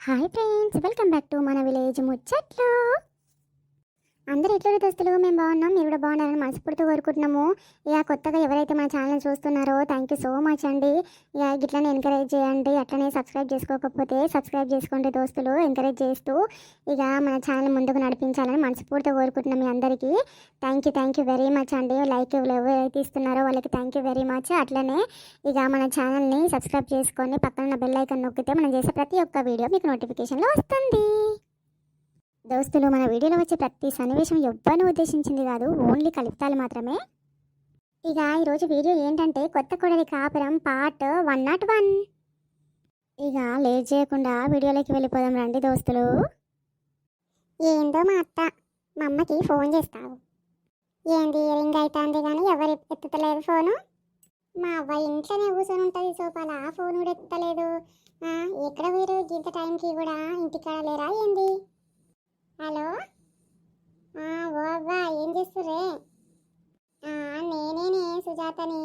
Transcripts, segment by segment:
Hi friends, welcome back to మన village ముచ్చట్లు. అందరూ ఎట్లా దోస్తులు, మేము బాగున్నాం, మీరు కూడా బాగున్నారని మనస్ఫూర్తిగా కోరుకుంటున్నాము. ఇక కొత్తగా ఎవరైతే మన ఛానల్ చూస్తున్నారో థ్యాంక్ యూ సో మచ్ అండి. ఇక ఇట్లనే ఎంకరేజ్ చేయండి, అట్లనే సబ్స్క్రైబ్ చేసుకోకపోతే సబ్స్క్రైబ్ చేసుకోండి దోస్తులు. ఎంకరేజ్ చేస్తూ ఇక మన ఛానల్ ముందుకు నడిపించాలని మనస్ఫూర్తిగా కోరుకుంటున్నాం మీ అందరికీ. థ్యాంక్ యూ వెరీ మచ్ అండి. లైక్ ఎవరైతే ఇస్తున్నారో వాళ్ళకి థ్యాంక్ యూ వెరీ మచ్. అట్లనే ఇక మన ఛానల్ని సబ్స్క్రైబ్ చేసుకొని పక్కన బెల్ ఐకాన్ నొక్కితే మనం చేసే ప్రతి ఒక్క వీడియో మీకు నోటిఫికేషన్లో వస్తుంది. దోస్తులు, మన వీడియోలో వచ్చే ప్రతి సన్నివేశం ఎవ్వరిని ఉద్దేశించింది కాదు, ఓన్లీ కలుపుతాలు మాత్రమే. ఇక ఈరోజు వీడియో ఏంటంటే కొత్త కోడలి కాపురం పార్ట్ 101. ఇక లేట్ చేయకుండా వీడియోలోకి వెళ్ళిపోదాం రండి దోస్తులు. ఏందో మా అత్త మా అమ్మకి ఫోన్ చేస్తావు, ఏంది రింగ్ అవుతుంది కానీ ఎవరు ఎత్తుతలేదు ఫోను. మా అవ్వ ఇంట్లోనే కూర్చొని ఉంటుంది సోపాల, ఫోన్ కూడా ఎత్తలేదు. ఎక్కడ మీరు ఇంత టైంకి కూడా ఇంటికాడ లేరా ఏంది? హలో, ఓ అవ్వా ఏం చేస్తుర్రే? నేనేనే సుజాతని.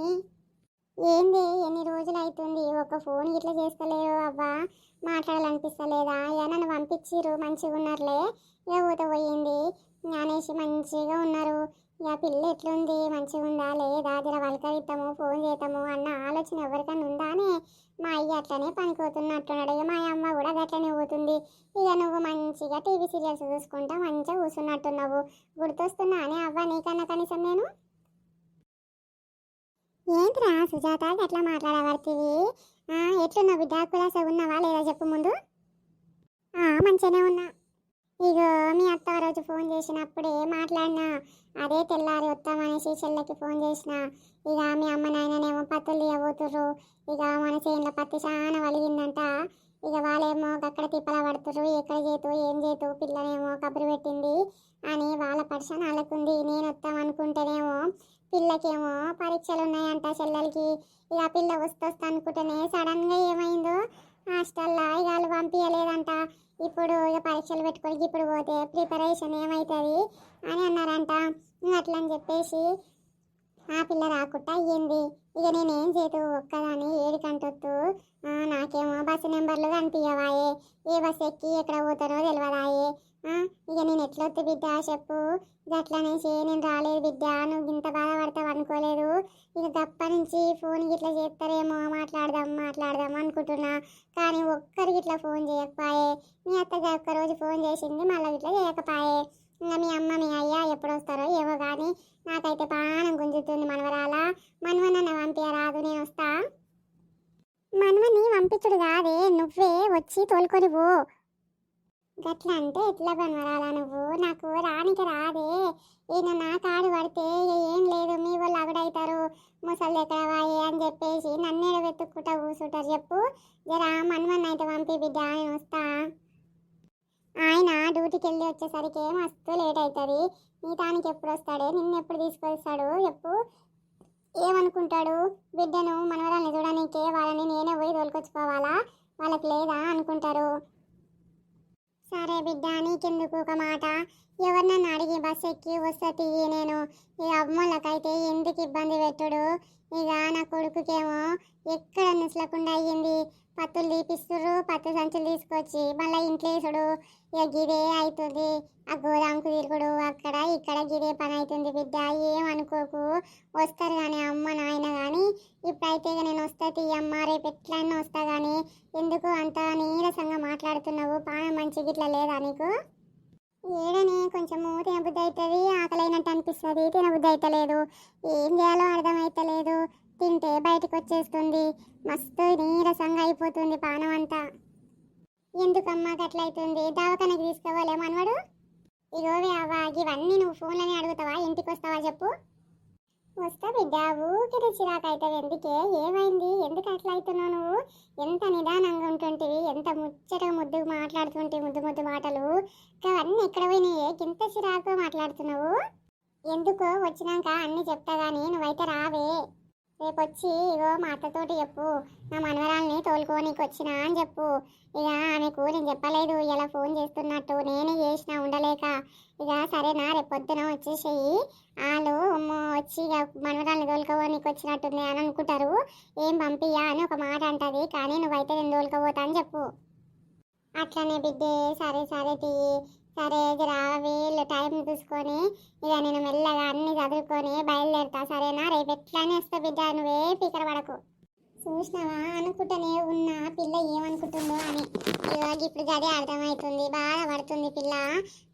ఏంది ఎన్ని రోజులు అవుతుంది, ఒక ఫోన్ ఇట్లా చేస్తలేరు అవ్వా, మాట్లాడాలనిపిస్తలేదా? ఇక నన్ను పంపించిర్రు, మంచిగా ఉన్నారులే, ఇక ఊత పోయింది అనేసి మంచిగా ఉన్నారు. ఇక పిల్ల ఎట్లుంది, మంచిగా ఉందా లేదా, జర వలకరిద్దాము, ఫోన్ చేద్దాము అన్న ఆలోచన ఎవరికైనా ఉందా అని మా అయ్య అట్లనే పనిపోతున్నట్టున్నాడు. ఇక మా అమ్మ కూడా అట్లనే పోతుంది. ఇక నువ్వు మంచిగా టీవీ సీరియల్స్ చూసుకుంటా మంచిగా కూర్చున్నట్టున్నావు. గుర్తొస్తున్నా అని అవ్వ నీకన్నా కనీసం నేను. ఏంటిరా సుజాత అట్లా మాట్లాడబడుతుంది? ఎట్లున్నావు బిడ్డ, కులాస ఉన్నావా లేదా చెప్పు ముందు. మంచిగానే ఉన్నా. ఇగో మీ అత్త రోజు ఫోన్ చేసినప్పుడే మాట్లాడినా, అదే తెల్లారి వస్తామనేసి చెల్లెకి ఫోన్ చేసిన. ఇక మీ అమ్మ నాయననేమో పత్తులు తీయబోతుర్రు, ఇక మన చేనులో పత్తి చాలా వలిగిందంట. ఇక వాళ్ళేమో అక్కడ తిప్పల పడుతుర్రు, ఎక్కడ చేతు ఏం చేతు, పిల్లనేమో కబురు పెట్టింది అని వాళ్ళ పరిశాన వాళ్ళకుంది. నేను వస్తామనుకుంటేనేమో పిల్లకేమో పరీక్షలు ఉన్నాయంట చెల్లెలకి. ఇక పిల్ల వస్తా అనుకుంటేనే సడన్గా ఏమైందో హాస్టల్లో ఇక వాళ్ళు పంపించలేదంట. ఇప్పుడు ఇక పరీక్షలు పెట్టుకొని ఇప్పుడు పోతే ప్రిపరేషన్ ఏమవుతుంది అని అన్నారంట. అట్లని చెప్పేసి ఆ పిల్ల రాకుండా అయ్యింది. ఇక నేనేం చేతు ఒక్కదాన్ని ఏడుకంటొత్తు, నాకేమో బస్సు నెంబర్లు కనిపించవాయే, ఏ బస్సు ఎక్కి ఎక్కడ పోతానో తెలియదాయే. ఇక నేను ఎట్లొత్తు బిడ్డ చెప్పు, గట్లనేసి నేను రాలేదు బిడ్డ, నువ్వు ఇంత బాధపడతావు అనుకోలేదు. ఇక గప్ప నుంచి ఫోన్ గిట్లా చేస్తారేమో, మాట్లాడదాం అనుకుంటున్నా, కానీ ఒక్కరికి ఇట్లా ఫోన్ చేయకపోయే. మీ అత్తగా ఒక్కరోజు ఫోన్ చేసింది, మళ్ళీ ఇట్లా చేయకపోయే. ఇంకా మీ అమ్మ మీ అయ్య ఎప్పుడు వస్తారో ఏమో కానీ నాకైతే పానం గుంజుతుంది. మనవనన్న పంపించరాదు, నేను వస్తా. మనవని పంపించుడు కాదే, నువ్వే వచ్చి తోలుకొని పో. గట్లా అంటే ఎట్లా పనవరాలా నువ్వు, నాకు రానికి రాదే. ఈయన నా కాడు పడితే ఏం లేదు, మీ వాళ్ళు అగడవుతారు, ముసలి ఎక్కడ వాయే అని చెప్పేసి నన్నేడ వెతుక్కుంటా కూర్చుంటారు చెప్పు. జరా మనవన్న అయితే పంపి బిడ్డ, నేను వస్తా. ఆయన డ్యూటీకి వెళ్ళి వచ్చేసరికి మస్తు లేట్ అవుతుంది. నీ తానికి ఎప్పుడు వస్తాడే, నిన్ను ఎప్పుడు తీసుకొస్తాడు చెప్పు. ఏమనుకుంటాడు బిడ్డను మనవరాల్ని చూడనీకే, వాళ్ళని నేనే పోయి తోలుకొచ్చుకోవాలా, వాళ్ళకి లేదా అనుకుంటారు. సరే బిడ్డ, నీకెందుకు ఒక మాట, ఎవరినన్నా అడిగి బస్ ఎక్కి వస్తా తీయి. నేను ఇక అమ్మోళ్ళకైతే ఎందుకు ఇబ్బంది పెట్టుడు. ఇక నా కొడుకుకేమో ఎక్కడ నిసలకుండా అయ్యింది, పత్తులు తీపిస్తురు, పత్తి సంచులు తీసుకొచ్చి మళ్ళీ ఇంట్లో వేసుడు. ఇక గిదే అవుతుంది, ఆ గోదాంకు తిరుగుడు, అక్కడ ఇక్కడ గిదే పని అవుతుంది బిడ్డ. ఏమనుకోకు, వస్తారు కానీ అమ్మ నాయన కానీ. ఇప్పుడైతే ఇక నేను వస్తా తీయమ్మ, రేపు ఎట్లయినా వస్తా కానీ. ఎందుకు అంత నీరసంగా మాట్లాడుతున్నావు, పానం మంచి గిట్లా లేదా నీకు? ఏడని కొంచెము తినబుద్ధి అవుతుంది, ఆకలైనట్టు అనిపిస్తుంది, తినబుద్ధి అవుతలేదు, ఏం చేయాలో అర్థమవుతలేదు. తింటే బయటకు వచ్చేస్తుంది, మస్తు నీరసంగా అయిపోతుంది పానం అంతా. ఎందుకమ్మా గట్లయితుంది, దవాఖానకి తీసుకోవాలే మనవాడు. ఇగోవే అవ్వా, ఇవన్నీ నువ్వు ఫోన్లోనే అడుగుతావా, ఇంటికి వస్తావా చెప్పు. వస్తా బిడ్డ, ఊరికి చిరాకు అవుతావు ఎందుకే, ఏమైంది, ఎందుకు అట్లా అవుతున్నావు నువ్వు? ఎంత నిదానంగా ఉంటుంటివి, ఎంత ముచ్చటగా ముద్దు మాట్లాడుతుంటే ముద్దు మాటలు, అవన్నీ ఎక్కడ పోయినాయే, ఇంత చిరాకు మాట్లాడుతున్నావు? ఎందుకో వచ్చినాక అన్నీ చెప్తా కానీ నువ్వైతే రావే. రేపు వచ్చి ఇగో మా అత్తతోటి చెప్పు, నా మనవరాల్ని తోలుకోనికి వచ్చినా అని చెప్పు. ఇక ఆమెకు నేను చెప్పలేదు ఇలా ఫోన్ చేస్తున్నట్టు, నేనే చేసినా ఉండలేక. ఇక సరేనా, రేపు పొద్దున వచ్చేసేయి. వాళ్ళు వచ్చి ఇక మనవరాల్ని తోలుకోనికి వచ్చినట్టుంది అని అనుకుంటారు, ఏం పంపియ్యా అని ఒక మాట అంటుంది, కానీ నువ్వైతే నేను తోలుకోపోతా అని చెప్పు. అట్లనే బిడ్డే, సరే సరే తీ, సరే రావే టైం చూసుకొని ఇక నేను మెల్లగా అన్ని చదువుకొని బయలుదేరుతా సరేనా? రేపు ఎట్లానే వస్తా బిడ్డ, నువ్వే ఫికర్ పడకు. చూసినావా, అనుకుంటూనే ఉన్నా పిల్ల ఏమనుకుంటుందో అని. ఇక ఇప్పుడు గదే అర్థమవుతుంది, బాగా పడుతుంది పిల్ల.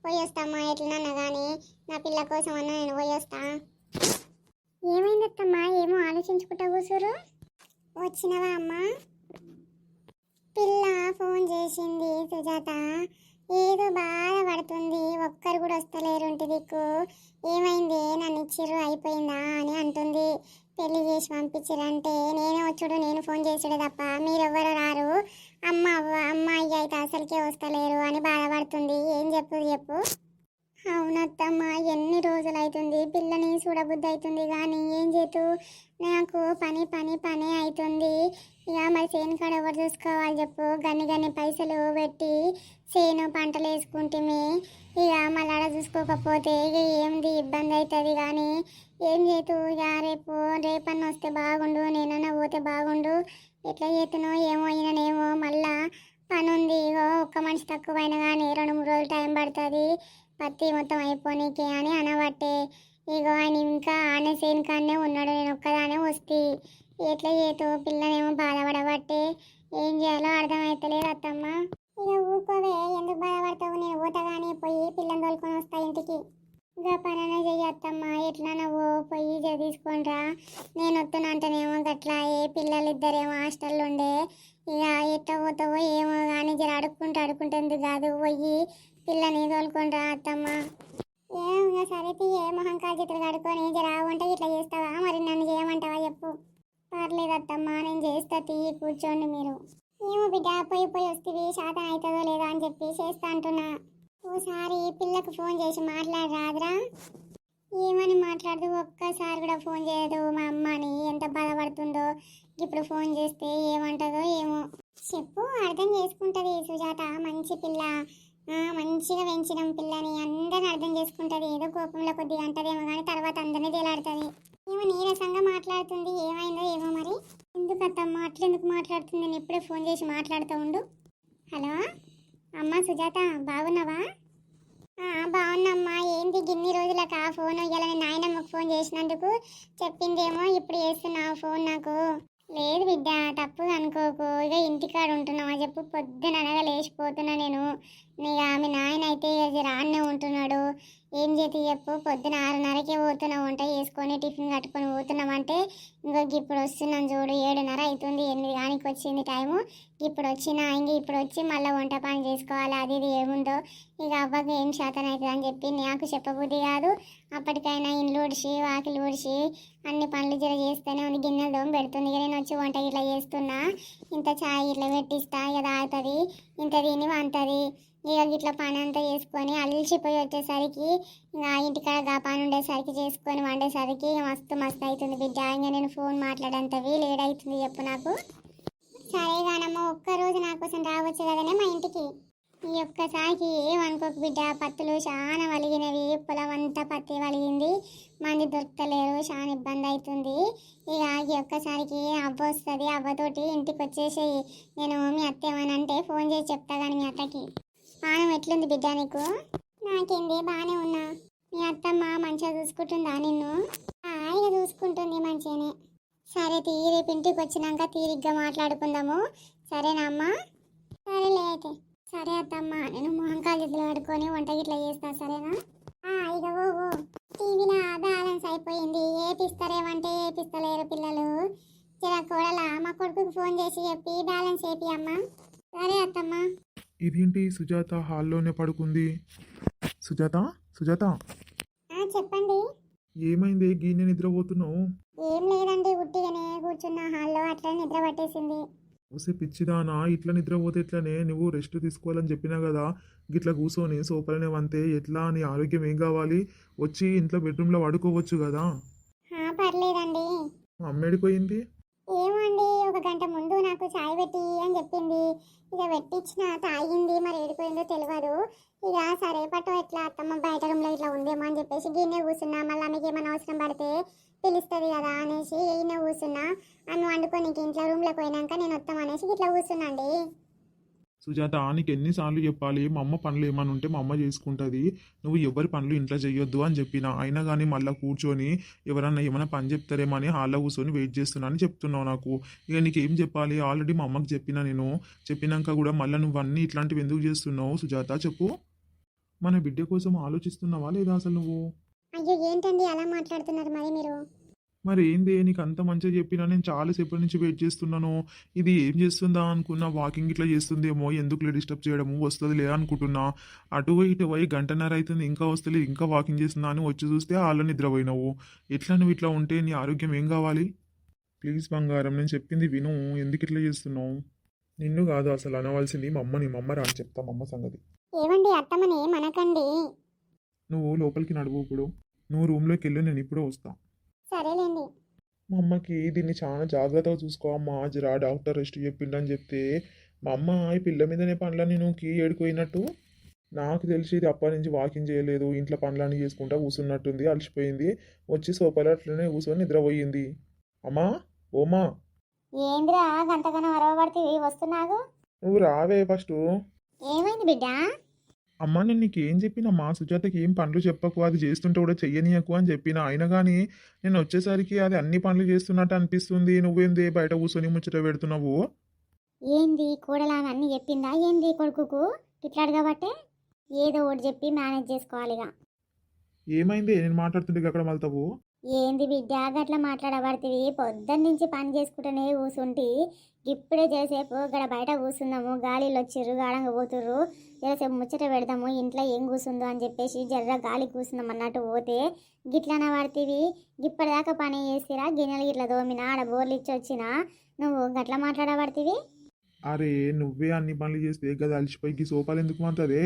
పోయి వస్తామ్మా ఎట్లనన్నా కానీ, నా పిల్ల కోసం అన్న నేను పోయి వస్తా. ఏమైందత్తమ్మా, ఏమో ఆలోచించుకుంటా కూర్చోరు. వచ్చినవా అమ్మా? పిల్ల ఫోన్ చేసింది సుజాత, ఏదో బాధపడుతుంది, ఒక్కరు కూడా వస్తలేరు ఇంటి దిక్కు. ఏమైంది, నన్ను ఇచ్చిర్రు అయిపోయిందా అని అంటుంది. పెళ్లి చేసి పంపించారంటే నేనే వచ్చుడు, నేను ఫోన్ చేసుడే తప్ప మీరెవ్వరు రారు, అమ్మాయి అయితే అసలుకే వస్తలేరు అని బాధపడుతుంది. ఏం చెప్పు. అవునత్తమ్మ, ఎన్ని రోజులు అవుతుంది పిల్లని చూడబుద్ధి అవుతుంది కానీ ఏం చేతు, నాకు పని అవుతుంది. ఇక మరి చేను కాడ ఎవరు చూసుకోవాలి చెప్పు? గన్ని పైసలు పెట్టి చేను పంటలు వేసుకుంటే ఇక మళ్ళీ ఆడ చూసుకోకపోతే ఇక ఏంది ఇబ్బంది అవుతుంది. కానీ ఏం చేతు, ఇక రేపన్న వస్తే బాగుండు, నేనన్నా పోతే బాగుండు. ఎట్లా చేతునో ఏమో, అయిననేమో మళ్ళా పని ఉంది. ఇగో ఒక్క మనిషి తక్కువైనా కానీ 2-3 రోజులు టైం పడుతుంది పత్తి మొత్తం అయిపోనీకి అని అనబట్టే. ఇగో ఆయన ఇంకా ఆనే సేన్ కాడనే ఉన్నాడు, నేను ఒక్కదానే వస్తే ఎట్లా చేతు, పిల్లనేమో బాధపడబట్టే. ఏం చేయాలో అర్థమవుతలేదు అత్తమ్మ. ఇక ఊకోవే, ఎందుకు బాధపడతావు? నేను పోతా కానీ పోయి పిల్లని తోలుకొని వస్తా ఇంటికి. ఇంకా పనైనా చెయ్యత్తమ్మ, ఎట్లా నువ్వు పోయి తీసుకొని రా. నేను వస్తున్నా అంటేనేమో గట్లా పిల్లలు ఇద్దరేమో హాస్టల్లో ఉండే. ఇక ఎట్లా పోతావో ఏమో కానీ జర అడుక్కుంటుంది కాదు, పోయి పిల్లని తోలుకొని రా అత్తమ్మ. ఏమో సరే ఏ మొహంకాలు చిత్రం కడుక్కొని జర వంట ఇట్లా చేస్తావా? మరి నన్ను చేయమంటావా చెప్పు? పర్లేదు అత్తమ్మ, నేను చేస్తా, కూర్చోండి మీరు. ఏమో బిడ్డ, పోయి వస్తుంది, శాతం అవుతుందో లేదో అని చెప్పి చేస్తా అంటున్నా. ఓసారి పిల్లకు ఫోన్ చేసి మాట్లాడరాదురా? ఏమని మాట్లాడదు, ఒక్కసారి కూడా ఫోన్ చేయదు మా అమ్మని. ఎంత బాధపడుతుందో, ఇప్పుడు ఫోన్ చేస్తే ఏమంటుందో ఏమో. చెప్పు, అర్థం చేసుకుంటుంది సుజాత, మంచి పిల్ల, మంచిగా పెంచినాం పిల్లని, అందరిని అర్థం చేసుకుంటుంది. ఏదో కోపంలో కొద్దిగా అంటదేమో కానీ తర్వాత అందరినీ తేలాడుతుంది. ఏమో నీరసంగా మాట్లాడుతుంది, ఏమైందో ఏమో మరి. ఎందుకత్తమ్మ అట్లెందుకు మాట్లాడుతుంది? నేను ఇప్పుడే ఫోన్ చేసి మాట్లాడుతూ ఉండు. హలో అమ్మ సుజాత, బాగున్నావా? బాగున్నామ్మా. ఏంటి గిన్ని రోజులకు ఆ ఫోన్ ఇవ్వాలని నాయనమ్మకు ఫోన్ చేసినందుకు చెప్పిందేమో ఇప్పుడు చేస్తున్నావు ఫోన్ నాకు. లేదు బిడ్డ, తప్పుగా అనుకోకు, ఇక ఇంటికాడ ఉంటున్నావా చెప్పు? పొద్దున అనగా లేచిపోతున్నా నేను. ఇక ఆమె నాయన అయితే రాన్నే ఉంటున్నాడు. ఏం చేతి చెప్పు? పొద్దున 6:30కే పోతున్నావు, వంట చేసుకొని టిఫిన్ కట్టుకొని పోతున్నామంటే ఇంకొక ఇప్పుడు వస్తున్నాను చూడు, 7:30 అవుతుంది, 8 కానికి వచ్చింది టైము. ఇప్పుడు వచ్చి మళ్ళీ వంట పని చేసుకోవాలి, అది ఇది ఏముందో ఇక అవ్వకు ఏం శాతం అవుతుంది అని చెప్పి నాకు చెప్పబుద్ధి కాదు. అప్పటికైనా ఇండ్లు ఊడిచి వాకిలు ఊడిచి అన్ని పనులు జర చేస్తూనే ఉంది, గిన్నెలు దోమ పెడుతుంది. ఇక నేను వచ్చి వంట ఇట్లా చేస్తున్నా, ఇంత ఛాయ్ ఇట్లా పెట్టిస్తా, ఇక తాగుతుంది, ఇంత తిని వంటుంది. ఇక ఇట్లా పని అంతా చేసుకొని అలిసిపోయి వచ్చేసరికి ఇంకా ఇంటికాడ పని ఉండేసరికి చేసుకొని వండేసరికి మస్తు అవుతుంది బిడ్డ. ఇంకా నేను ఫోన్ మాట్లాడేంత లేడవుతుంది చెప్పు నాకు. సరే కానమ్మా, ఒక్కరోజు నా కోసం రావచ్చు కదనే మా ఇంటికి. ఈ ఒక్కసారికి ఏమనుకోకు బిడ్డ, పత్తులు చాలా వలిగినవి, పొలం అంతా పత్తి వలిగింది, మంది దొరకలేరు, చాలా ఇబ్బంది అవుతుంది. ఇక ఈ ఒక్కసారికి అవ్వ వస్తుంది, అవ్వతోటి ఇంటికి వచ్చేసి నేను మీ అత్త ఏమనంటే ఫోన్ చేసి చెప్తా. కానీ మీ అత్తకి పానం ఎట్లుంది బిడ్డ నీకు? నాకేంది, బాగానే ఉన్నా. మీ అత్తమ్మ మంచిగా చూసుకుంటుందా నిన్ను? ఇక చూసుకుంటుంది మంచిగానే. సరే రేపు ఇంటికి వచ్చినాక తీరిగ్గా మాట్లాడుకుందాము, సరేనా అమ్మా? సరేలే అయితే. సరే అత్తమ్మ, నేను మొహంకాలు చేతులు కడుక్కొని వంట గిట్లా చేస్తా, సరేనా? ఇక ఓ టీవీలో బ్యాలెన్స్ అయిపోయింది, ఏపిస్తారేమంటే ఏపిస్తలేరు పిల్లలు. జర కోడలా మా కొడుకుకి ఫోన్ చేసి చెప్పి బ్యాలెన్స్ ఏపి అమ్మా. సరే అత్తమ్మ. ఇదేంటి సుజాత హాల్లోనే పడుకుంది? సుజాత సుజాత, చెప్పండి. ఏమైంది, గీనే నిద్రపోతున్నావు? ఏం లేదండి, ఉట్టిగానే కూర్చున్న హాల్లో, అట్లా నిద్ర పట్టేసింది. వస్తే పిచ్చిదానా, ఇట్లా నిద్రపోతే ఎట్లనే? నువ్వు రెస్ట్ తీసుకోవాలని చెప్పినా కదా, గిట్లా కూర్చొని సోపలనే వంతే ఎట్లా? నీ ఆరోగ్యం ఏం కావాలి? వచ్చి ఇంట్లో బెడ్రూమ్లో పడుకోవచ్చు కదా. పర్లేదండి. అమ్మేడిపోయింది? ఏమో అండి, ఒక గంట ముందు నాకు చాయ్ పెట్టి అని చెప్పింది. ఇక పెట్టించిన తాగింది, మరి ఏడిపోయిందో తెలియదు. ఇక సరే పట్టు, ఎట్లా అత్తమ్మ బయట రూమ్లో ఇట్లా ఉందేమో అని చెప్పేసి గిన్నె కూర్చున్నా. మళ్ళీ ఆమెకి ఏమైనా అవసరం పడితే పిలుస్తుంది కదా అనేసి ఈయన కూర్చున్నా. ఆమె వండుకొని ఇంట్లో రూమ్లోకి పోయినాక నేను వస్తామనేసి ఇట్లా కూర్చున్నాండి. సుజాత నీకు ఎన్నిసార్లు చెప్పాలి మా అమ్మ పనులు ఏమైనా ఉంటే మా అమ్మ చేసుకుంటుంది, నువ్వు ఎవరి పనులు ఇంట్లో చెయ్యొద్దు అని చెప్పిన. అయినా కానీ మళ్ళీ కూర్చొని ఎవరన్నా ఏమైనా పని చెప్తారేమో అని హాల్లో కూర్చొని వెయిట్ చేస్తున్నా అని చెప్తున్నావు నాకు. ఇక నీకేం చెప్పాలి? ఆల్రెడీ మా అమ్మకి చెప్పిన నేను. చెప్పినాక కూడా మళ్ళీ నువ్వు అన్నీ ఇట్లాంటివి ఎందుకు చేస్తున్నావు సుజాత చెప్పు. మన బిడ్డ కోసం ఆలోచిస్తున్నావా లేదా అసలు నువ్వు? అయ్యో ఏంటండి అలా మాట్లాడుతున్నారు మరి మీరు? మరి ఏంది నీకు అంత మంచిగా చెప్పినా నేను చాలాసేపటి నుంచి వెయిట్ చేస్తున్నాను. ఇది ఏం చేస్తుందా అనుకున్నా, వాకింగ్ ఇట్లా చేస్తుందేమో, ఎందుకు డిస్టర్బ్ చేయడము, వస్తుంది లేదా అనుకుంటున్నా. అటు పోయి ఇటు పోయి గంటన్నర అవుతుంది ఇంకా వస్తలేదు, ఇంకా వాకింగ్ చేస్తుందా అని వచ్చి చూస్తే ఆళ్ళ నిద్రపోయినావు. ఎట్లా నువ్వు ఇట్లా ఉంటే నీ ఆరోగ్యం ఏం కావాలి? ప్లీజ్ బంగారం నేను చెప్పింది విను, ఎందుకు ఇట్లా చేస్తున్నావు? నిన్ను కాదు అసలు అనవలసింది మా అమ్మని. మా అమ్మ రా అని చెప్తా మా అమ్మ సంగతి. ఏమండి అత్తమ్మని మనకండి. నువ్వు లోపలికి నడువు ఇప్పుడు. నువ్వు రూమ్లోకి వెళ్ళు, నేను ఇప్పుడే వస్తా. సరేలేండి. మా అమ్మకి దీన్ని చాలా జాగ్రత్తగా చూసుకో అమ్మా, జరా డాక్టర్ రెస్ట్ చెప్పిండని చెప్తే మా అమ్మ ఈ పిల్ల మీదనే పనులన్నీ నువ్వుకి ఏడుకోయినట్టు. నాకు తెలిసి ఇది అప్పటి నుంచి వాకింగ్ చేయలేదు, ఇంట్లో పనులన్నీ చేసుకుంటా కూర్చున్నట్టుంది, అలసిపోయింది. వచ్చి సోఫాలో అట్లనే కూర్చొని నిద్రపోయింది. అమ్మా ఓమా ఏంద్రా గంటకన్నా అరవబడితే వస్తున్నాగు? నువ్వు రావే ఫస్ట్. ఏమైంది బిడ్డ? అమ్మ నేను నీకేం చెప్పినమ్మా, సుజాతకి ఏం పనులు చెప్పకు, అది చేస్తుంటే కూడా చెయ్యనీయకు అని చెప్పిన. అయినా కానీ నేను వచ్చేసరికి అది అన్ని పనులు చేస్తున్నట్టు అనిపిస్తుంది. నువ్వేంది బయట కూర్చొని ముచ్చట పెడుతున్నావు? ఏంది కోడలా అన్నీ చెప్పిందా ఏంది కొడుకుకు? ఇట్లా అడగబట్టే ఏదో ఒకటి చెప్పి మేనేజ్ చేసుకోవాలిగా. ఏమైంది నేను మాట్లాడుతుంటే అక్కడ మళ్తావు? ఏంది బిడ్డ గట్లా మాట్లాడబడుతుంది? పొద్దున్న నుంచి పని చేసుకుంటూనే కూర్చుంటి, ఇప్పుడే చేసేపు గడ బయట కూర్చుందాము, గాలిలో వచ్చిర్రు గాడంగా పోతుర్రు, జరసేపు ముచ్చట పెడదాము, ఇంట్లో ఏం కూర్చుందో అని చెప్పేసి జర్ర గాలి కూర్చుందాం అన్నట్టు పోతే గిట్లన పడుతుంది. ఇప్పటిదాకా పని చేసిరా, గిన్నెలు గిట్ల దోమినా, ఆడ బోర్లు ఇచ్చి వచ్చినా, నువ్వు గట్లా మాట్లాడబడుతుంది? అరే నువ్వే అన్ని పనులు చేస్తే గది అలసిపోయి సోపాలు ఎందుకు మారుతుంది?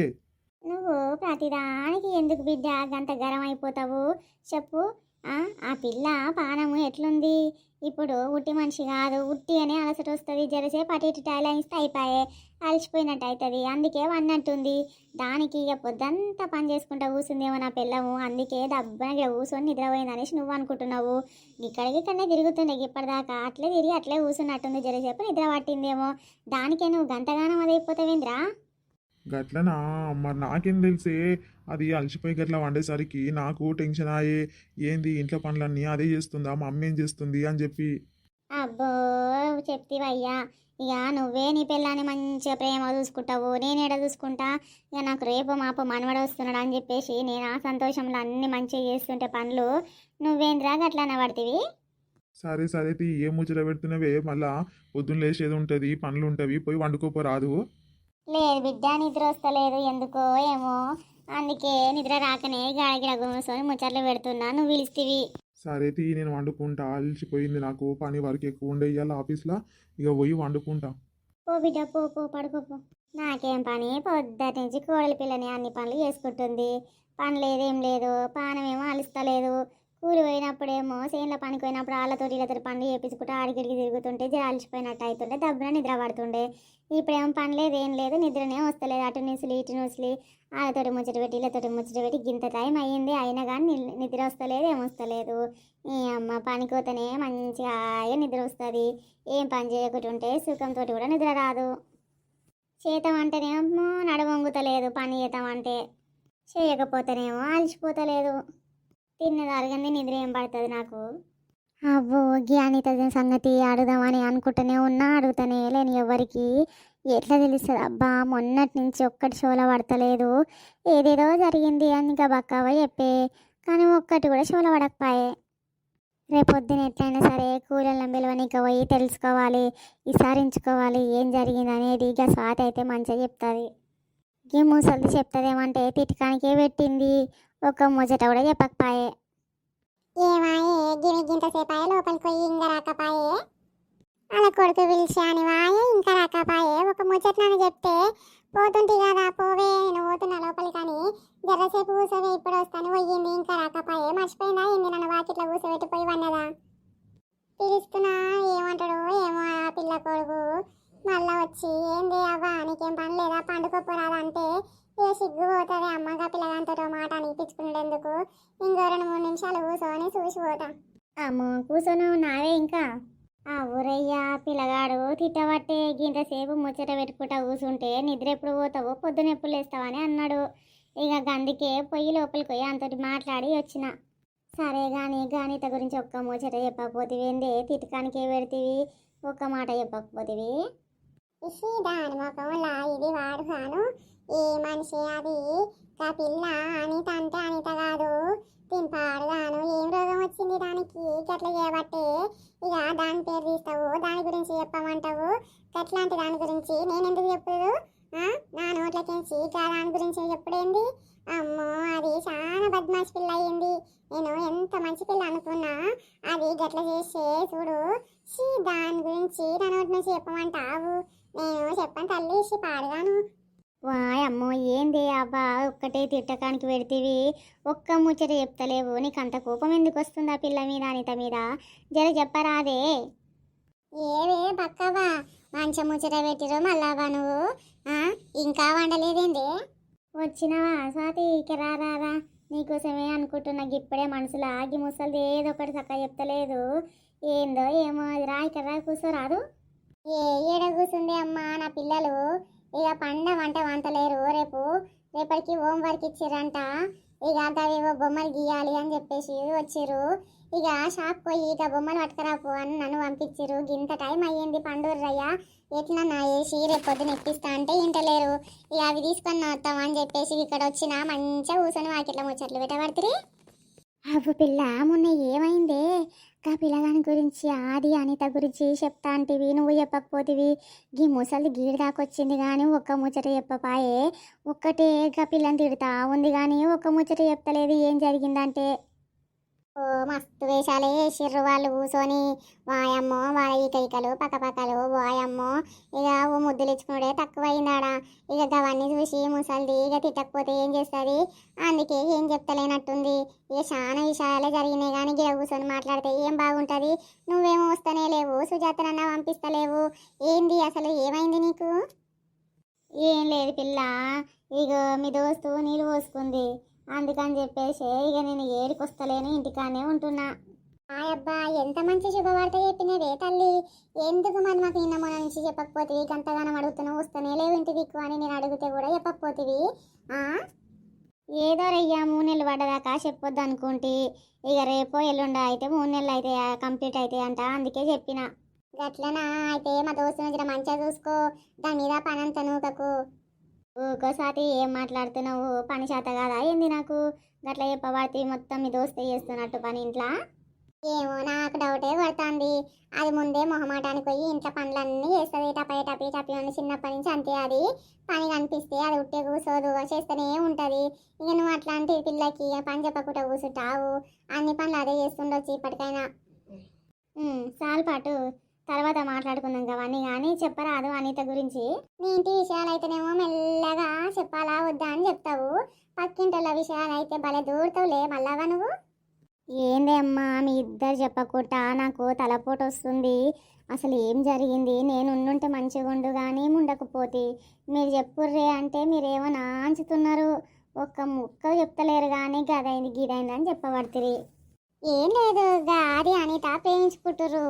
నువ్వు ప్రతిదానికి ఎందుకు బిడ్డ గంత గరం అయిపోతావు చెప్పు. ఆ పిల్ల పానము ఎట్లుంది? ఇప్పుడు ఉట్టి మనిషి కాదు, ఉట్టి అని అలసట వస్తుంది, జరసేపు అటు ఇటు టైలైన్స్ అయిపోయే అలసిపోయినట్టు అవుతుంది. అందుకే వన్నట్టుంది. దానికి ఇక పొద్దంతా పని చేసుకుంటా కూర్చుందేమో నా పిల్లము, అందుకే దబ్బన ఇక్కడ కూర్చొని నిద్రపోయింది అనేసి నువ్వు అనుకుంటున్నావు. ఇక్కడికనే తిరుగుతుండే ఇప్పటిదాకా, అట్లే తిరిగి అట్లే కూర్చున్నట్టుంది, జరసేపు నిద్ర పట్టిందేమో, దానికే నువ్వు గంటగానం అదైపోతావేంద్రా? గట్లనా? మరి నాకేం తెలిసే, అది అలసిపోయి గట్లా వండేసరికి నాకు టెన్షన్ అయ్యే, ఏంది ఇంట్లో పనులన్నీ అదే చేస్తుందా, మా అమ్మ ఏం చేస్తుంది అని చెప్పి. అబ్బో చెప్తివయ్యా, ఇక నువ్వే నీ పిల్లాన్ని మంచిగా ప్రేమ చూసుకుంటావు, నేను ఎడ చూసుకుంటా? ఇక నాకు రేపు మాపు మనవడు వస్తున్నాడు అని చెప్పేసి నేను ఆ సంతోషంలో అన్ని మంచిగా చేస్తుంటే పనులు నువ్వేంద్రా గట్లనే పడుతుంది? సరే సరే ఏం ముచ్చట పెడుతున్నావే, మళ్ళా పొద్దున్న లేచేది ఉంటుంది, పనులు ఉంటవి, పోయి వండుకోపోరాదు. లేదు బిడ్డ నిద్ర వస్తలేదు ఎందుకో ఏమో, అందుకే నిద్ర రాకనే గాడిగిడ గుమసోని ముచ్చట్లు పెడుతున్నా, నువ్వు పిలిస్తీవి. సరే నేను వండుకుంటా, అలసిపోయింది నాకు, పని వరకు ఎక్కువ ఉండే ఇవాళ ఆఫీస్లో, ఇక పోయి వండుకుంటా. పో బిడ్డ పో పో పడుకోపో. నాకేం పని, పొద్దుటి నుంచి కోడలి పిల్లని అన్ని పనులు చేసుకుంటుంది, పని లేదేం లేదు, పానమేమో అలుస్తలేదు. కూలి పోయినప్పుడేమో చేనులో పనికి పోయినప్పుడు వాళ్ళతో వీళ్ళతో పనులు చేయించుకుంటూ ఆడికిడికి తిరుగుతుంటే జర అలసిపోయినట్టు అవుతుండే, దబ్బున నిద్ర పడుతుండే. ఇప్పుడేమో పని లేదు ఏం లేదు, నిద్రనే వస్తలేదు, అటు నుసిలి ఇటు నుసిలి వాళ్ళతోటి ముచ్చట పెట్టి వీళ్ళతోటి ముచ్చట పెట్టి గింత టైం అయ్యింది, అయినా కానీ నిద్ర వస్తలేదు ఏమొస్తలేదు. ఈ అమ్మ పనికి పోతేనే మంచిగా నిద్ర వస్తుంది, ఏం పని చేయకుంటుంటే సుఖంతో కూడా నిద్ర రాదు. చేతామంటేనేమో నడవంగుతలేదు, పని చేద్దామంటే చేయకపోతేనేమో అలసిపోతలేదు. తిన్నది అరగంది నిద్ర ఏం పడుతుంది నాకు. అబ్బో జ్ఞానిత సంగతి అడుగుదామని అనుకుంటూనే ఉన్నా, అడుగుతానే లేని ఎవరికి ఎట్లా తెలుస్తుంది అబ్బా? మొన్నటి నుంచి ఒక్కటి షోలో పడతలేదు, ఏదేదో జరిగింది అని ఇంకా బక్కవ చెప్పే, కానీ ఒక్కటి కూడా షోలో పడకపోయే. రేపొద్దున ఎట్లయినా సరే కూలీలను పిలవనీకి పోయి తెలుసుకోవాలి, విచారించుకోవాలి ఏం జరిగింది అనేది. ఇక స్వాతి అయితే మంచిగా చెప్తుంది. ఈ ముసలిది చెప్తుందేమంటే తిట్టకానికే పెట్టింది, ఒక ముచ్చట కూడా చెప్పకపోయే. ఏమాయే గిమి గింతసేపాయే లోపలికి పోయి ఇంకా రాకపాయే, అలా కొడుకు పిలిచి అని వాయే ఇంకా రాకపాయే. ఒక ముచ్చట్నని చెప్తే పోతుంటే కదా, పోవే నేను పోతున్నా లోపలికి అని, జర్రసేపు కూర్చోవే ఇప్పుడు వస్తాను పోయింది, ఇంకా రాకపాయే. మర్చిపోయిందా ఏంది నన్ను వాకిట్లో కూర్చోబెట్టిపోయి వన్నదా? పిలుస్తున్నా ఏమంటాడు ఏమో ఆ పిల్ల కొడుకు. మళ్ళా వచ్చి ఏంది అవ్వా నీకేం పని లేదా, పండుకోపోరాదా అంటే ఏ సిగ్గు పోతుంది అమ్మగా పిల్లగాంతో మాట అనిపించుకున్నాడు ఎందుకు, ఇంకో 2-3 నిమిషాలు కూర్చొని చూసి పోతా. అమ్మో కూర్చొని నావే ఇంకా ఆ ఊరయ్యా పిల్లగాడు తిట్టబట్టే గింతసేపు ముచ్చట పెట్టుకుంటా కూసుంటే నిద్ర ఎప్పుడు పోతావో పొద్దున ఎప్పుడు లేస్తావని అన్నాడు. ఇక గందుకే పొయ్యి లోపలికి పోయి అంతటి మాట్లాడి వచ్చిన. సరే గాని గణిత గురించి ఒక్క ముచ్చట చెప్పకపోతివేందే, తిట్టకానికే పెడితివి, ఒక్క మాట చెప్పకపోతివి. దాని ముఖంలా ఇది వాడు కాను, ఈ మనిషి అది ఆ పిల్ల అనిత అంటే అనిత కాదు, తింపాడు గాను. ఏం రోగం వచ్చింది దానికి గట్ల చేయబట్టే ఇక దాని పేరు తీస్తావు, దాని గురించి చెప్పమంటావు. గట్లాంటి దాని గురించి నేనెందుకు చెప్పదు? నా నోట్లకించి ఇక దాని గురించి చెప్పుడేంది? అమ్మో అది చాలా బద్మాషి పిల్ల అయ్యింది. నేను ఎంత మంచి పిల్ల అనుకున్నా అది గట్ల చేసే చూడు. దాని గురించి నా నోటి నుంచి చెప్పమంటావు? నేను చెప్పను తల్లి, పాడుగాను. వాయమ్మో ఏంది అబ్బా, ఒక్కటే తిట్టకానికి పెడితివి, ఒక్క ముచ్చట చెప్తలేవు. నీకు అంత కోపం ఎందుకు వస్తుంది ఆ పిల్ల మీద, అనిత మీద? జర చెప్పరాదే. ఏవే పక్కవా, మంచి ముచ్చట పెట్టిరు మళ్ళావా నువ్వు? ఇంకా వండలేదేంది? వచ్చినవా స్వాతి, ఇక రారా, నీకోసమే అనుకుంటున్నా. ఇప్పుడే మనసులో ఆగి ముసలిది ఏదో ఒకటి చక్కగా చెప్తలేదు. ఏందో ఏమో అది రా, ఇక్కడ రా, కూర్చోరాదు. ఏడ కూర్చుంది అమ్మా నా పిల్లలు, ఇక వంట వంటలేరు. రేపటికి హోంవర్క్ ఇచ్చిరంట. ఇక అవేవో బొమ్మలు గీయాలి అని చెప్పేసి వచ్చిర్రు. ఇక షాప్ పోయి ఇక బొమ్మలు పట్టుకురాపు అని నన్ను పంపించిర్రు. ఇంత టైం అయ్యింది పండుర్రయ్య, ఎట్లా నా వేసి రేపు పొద్దున ఇప్పిస్తా అంటే ఇంటలేరు. ఇక అవి తీసుకొని వస్తాం అని చెప్పేసి ఇక్కడ వచ్చిన మంచిగా కూర్చొని వాకిట్ల ముచ్చట్లు పెట్టబడుతుంది. అవ్వు పిల్ల, మొన్న ఏమైందే? గా పిల్లగాని గురించి ఆది అనిత గురించి చెప్తా అంటివి, నువ్వు చెప్పకపోతివి. గీ ముసలి గీడి దాకొచ్చింది కానీ ఒక్క ముచ్చట చెప్పపాయే. ఒక్కటే గా పిల్లని తిడతా ఉంది కానీ ఒక్క ముచ్చట చెప్తలేదు. ఏం జరిగిందంటే ఓ మస్తు వేషాలే వేసిర్రు వాళ్ళు కూర్చొని. వాయమ్మో వాళ్ళ ఈకలు పక్కపక్కలు, వాయమ్మో ఇక ఓ ముద్దులు ఇచ్చుకున్నాడే తక్కువైందాడా. ఇక అవన్నీ చూసి ముసలిది ఇక తిట్టకపోతే ఏం చేస్తుంది, అందుకే ఏం చెప్తలేనట్టుంది. ఇక చాలా విషయాలే జరిగినాయి కానీ గిడ కూర్చొని మాట్లాడితే ఏం బాగుంటుంది? నువ్వేమో వస్తనే లేవు, సుజాతనన్నా పంపిస్తలేవు. ఏంది అసలు, ఏమైంది నీకు? ఏం లేదు పిల్ల, ఇక మీ దోస్తు నీళ్ళు పోసుకుంది, అందుకని చెప్పేసి ఇక నేను ఏడికి వస్తలేను, ఇంటికానే ఉంటున్నా. అబ్బా ఎంత మంచి శుభవార్త చెప్పినవే తల్లి. ఎందుకు మరి మాకు నిన్న మొన్న నుంచి చెప్పకపోతివి? గంతగానం అడుగుతున్నావు, వస్తనే లేవు ఇంటి దిక్కు అని నేను అడిగితే కూడా చెప్పకపోతివి. ఏదో రయ్యా 3 నెలలు పడ్డదాకా చెప్పొద్దు అనుకుంటే, ఇక రేపో ఎల్లుండా అయితే 3 నెలలు అయితే కంప్లీట్ అయితే అంట, అందుకే చెప్పిన. గట్లనా? అయితే మా దోస్తుని జర మంచిగా చూసుకో, దాని మీద పనంత నూకకు. ఒక్కోసారి ఏం మాట్లాడుతున్నావు, పని చేత కాదా ఏంది నాకు? గట్ల చెప్పబడితే మొత్తం మీ దోస్తే చేస్తున్నట్టు పని ఇంట్లో. ఏమో నాకు డౌటే కొడుతుంది. అది ముందే మొహమాటానికి పోయి ఇంట్లో పనులన్నీ చేస్తుంది, టపి అని చిన్నప్పటి నుంచి అంతే. అది పని కనిపిస్తే అది ఉట్టే కూర్చోదు, చేస్తూనే ఉంటుంది. ఇక నువ్వు అట్లాంటి పిల్లకి పని చెప్పకుండా కూర్చుంటావు, అన్ని పనులు అదే చేస్తుండొచ్చు ఇప్పటికైనా. చాలు పాటు, తర్వాత మాట్లాడుకుందాం అవన్నీ. కానీ చెప్పరాదు అనిత గురించి. నీ ఇంటి విషయాలు అయితేనేమో మెల్లగా చెప్పాలా వద్దా అని చెప్తావు, పక్కింటిల విషయాలు అయితే భలే దూరుతావులే మళ్ళాగా నువ్వు. ఏందే అమ్మా, మీ ఇద్దరు చెప్పకుండా నాకు తలపోటు వస్తుంది. అసలు ఏం జరిగింది? నేను ఉండుంటే మంచిగా ఉండు కానీ ఉండకపోతే. మీరు చెప్పుర్రే అంటే మీరేమో నాంచుతున్నారు, ఒక్క ముక్క చెప్తలేరు కానీ గదైంది గిదైంది అని చెప్పబడుతుంది. ఏం లేదు, అది అనిత ప్రేమించుకుంటుర్రు.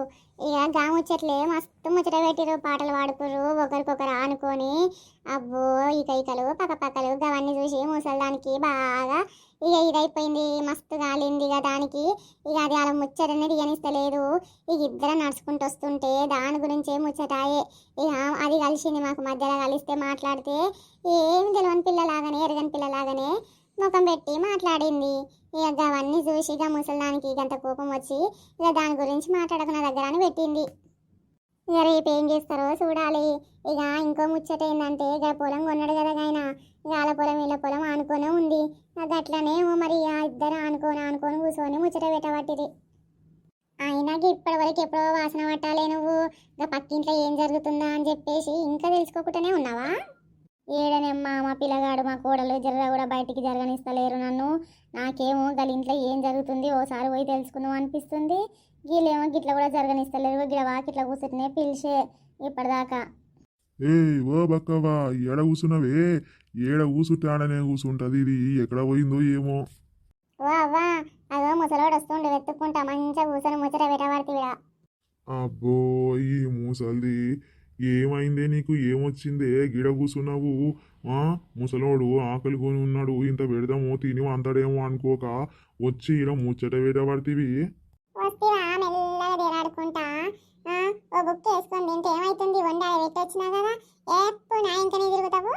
ఇక గా ముచ్చట్లే మస్తు ముచ్చట పెట్టిరు, పాటలు పాడుకుర్రు ఒకరికొకరు ఆనుకొని. అబ్బో ఈకలు పక్కపక్కలు అవన్నీ చూసి ముసలిదానికి బాగా ఇక ఇదైపోయింది, మస్తు కాలింది ఇక దానికి. ఇక అది అలా ముచ్చటనే దిగనిస్తలేదు. ఇక ఇద్దరు నడుచుకుంటూ వస్తుంటే దాని గురించే ముచ్చటాయే. ఇక అది కలిసింది మాకు మధ్యలో, కలిస్తే మాట్లాడితే ఏం తెలియని పిల్లలాగానే ఎరగని పిల్లలాగానే ముఖం పెట్టి మాట్లాడింది. ఇక అవన్నీ చూసి ఇక ముసలిదానికి ఇకంత కోపం వచ్చి ఇక దాని గురించి మాట్లాడుకున్న దగ్గర అని పెట్టింది. ఇక రేపు ఏం చేస్తారో చూడాలి. ఇక ఇంకో ముచ్చట ఏంటంటే ఇక పొలం కొన్నాడు కదా ఆయన, ఇక వాళ్ళ పొలం వీళ్ళ పొలం ఆనుకొనే ఉంది. అది అట్లనే మరి ఇద్దరు ఆనుకొని కూర్చొని ముచ్చట పెట్టబట్టిది. అయినాక ఇప్పటివరకు ఎప్పుడో వాసన పట్టాలే నువ్వు, ఇక పక్కింట్లో ఏం జరుగుతుందా అని చెప్పేసి ఇంకా తెలుసుకోకుండానే ఉన్నావా? ఏడనమ్మా, మా పిల్లగాడు మా కోడలు జర్ర కూడా బయటికి జరగనిస్తలేరు నన్ను. నాకేమో గల ఇంట్లో ఏం జరుగుతుంది ఓసారి పోయి తెలుసుకుందాం అనిపిస్తుంది. వీళ్ళేమో గిట్ల కూడా జరగనిస్తలేరు, గిడ వాకిట్లా కూర్చుంటే పిలిచే ఇప్పటిదాకా. ఓ బక్కవా, ఏడ కూర్చున్నావే? ఏడ కూర్చుంటాడనే కూర్చుంటది, ఇది ఎక్కడ పోయిందో ఏమో. ఓ అవ్వా, అదో ముసలోడు వస్తుండే వెతుక్కుంటా మంచిగా కూర్చొని ముచ్చట పెట్టబడితే. అబ్బో ఈ ముసల్ది ఏమైందే నీకు ఏమొచ్చిందే గిడ కూసున్నావు ఆ ముసలోడు ఆకలి కొని ఉన్నాడు ఇంత పెడదామో తిని అంతడేమో అనుకోక వచ్చి ఇలా ముచ్చట పడతీవి వస్తేవా మెల్లగా దేలాడుకుంటా ఓ బుక్ వేసుకొని తింటే ఏమైతుంది వండాలి పెట్టొచ్చినా కదా ఎప్పుడు నా ఇంకనే తిరుగుతావు